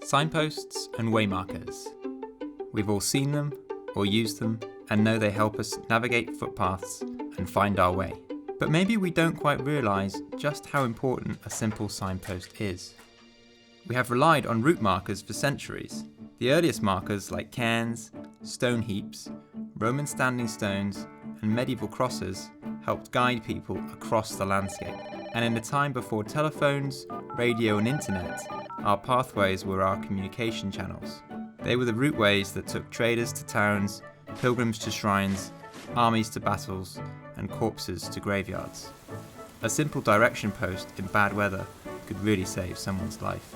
Signposts and waymarkers. We've all seen them or used them and know they help us navigate footpaths and find our way. But maybe we don't quite realise just how important a simple signpost is. We have relied on route markers for centuries. The earliest markers like cairns, stone heaps, Roman standing stones and medieval crosses helped guide people across the landscape. And in a time before telephones, radio and internet, our pathways were our communication channels. They were the routeways that took traders to towns, pilgrims to shrines, armies to battles, and corpses to graveyards. A simple direction post in bad weather could really save someone's life.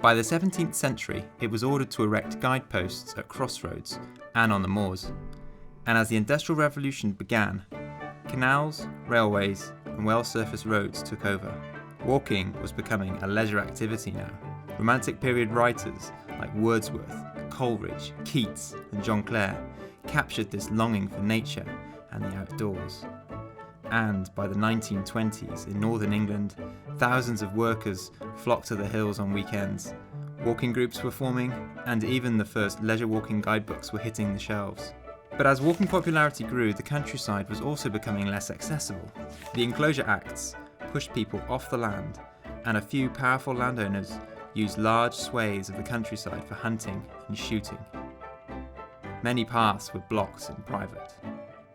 By the 17th century, it was ordered to erect guideposts at crossroads and on the moors. And as the Industrial Revolution began, canals, railways, and well-surfaced roads took over. Walking was becoming a leisure activity now. Romantic period writers like Wordsworth, Coleridge, Keats, and John Clare captured this longing for nature and the outdoors. And by the 1920s, in northern England, thousands of workers flocked to the hills on weekends. Walking groups were forming, and even the first leisure walking guidebooks were hitting the shelves. But as walking popularity grew, the countryside was also becoming less accessible. The Enclosure Acts pushed people off the land, and a few powerful landowners used large swathes of the countryside for hunting and shooting. Many paths were blocked in private.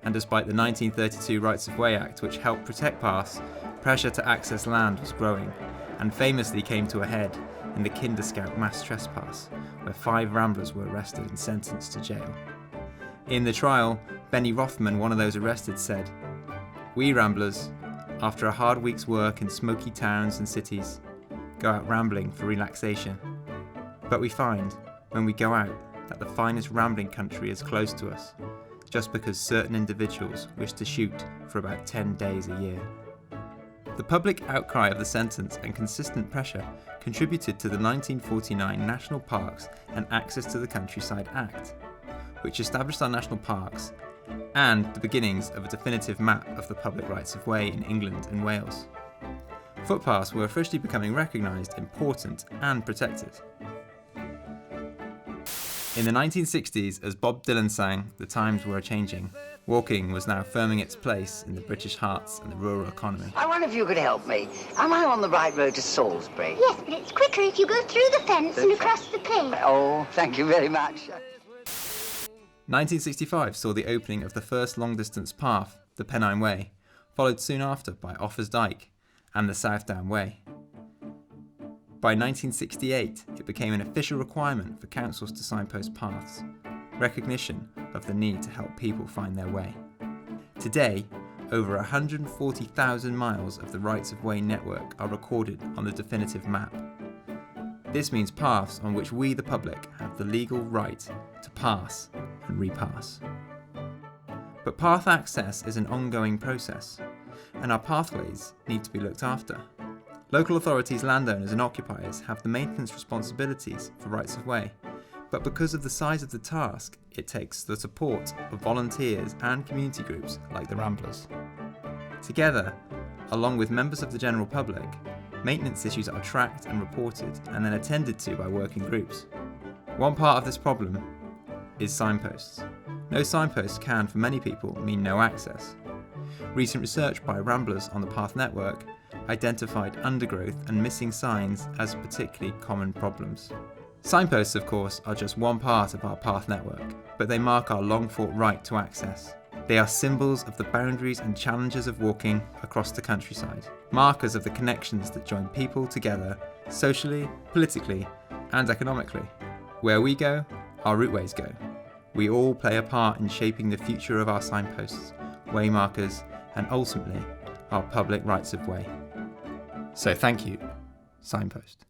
And despite the 1932 Rights of Way Act, which helped protect paths, pressure to access land was growing, and famously came to a head in the Kinder Scout mass trespass, where 5 ramblers were arrested and sentenced to jail. In the trial, Benny Rothman, one of those arrested, said, "We ramblers, after a hard week's work in smoky towns and cities, go out rambling for relaxation. But we find, when we go out, that the finest rambling country is close to us, just because certain individuals wish to shoot for about 10 days a year." The public outcry of the sentence and consistent pressure contributed to the 1949 National Parks and Access to the Countryside Act, which established our national parks and the beginnings of a definitive map of the public rights of way in England and Wales. Footpaths were officially becoming recognised, important and protected. In the 1960s, as Bob Dylan sang, the times were changing. Walking was now firming its place in the British hearts and the rural economy. I wonder if you could help me. Am I on the right road to Salisbury? Yes, but it's quicker if you go through the fence and across the plain. Oh, thank you very much. 1965 saw the opening of the first long-distance path, the Pennine Way, followed soon after by Offers Dyke and the Southdown Way. By 1968, it became an official requirement for councils to signpost paths, recognition of the need to help people find their way. Today, over 140,000 miles of the Rights of Way network are recorded on the definitive map. This means paths on which we, the public, have the legal right to pass and repass. But path access is an ongoing process, and our pathways need to be looked after. Local authorities, landowners and occupiers have the maintenance responsibilities for rights of way, but because of the size of the task, it takes the support of volunteers and community groups like the Ramblers. Together, along with members of the general public, maintenance issues are tracked and reported and then attended to by working groups. One part of this problem is signposts. No signpost can, for many people, mean no access. Recent research by Ramblers on the Path Network identified undergrowth and missing signs as particularly common problems. Signposts, of course, are just one part of our path network, but they mark our long-fought right to access. They are symbols of the boundaries and challenges of walking across the countryside, markers of the connections that join people together socially, politically, and economically. Where we go, our routeways go. We all play a part in shaping the future of our signposts, waymarkers, and ultimately, our public rights of way. So thank you, Signpost.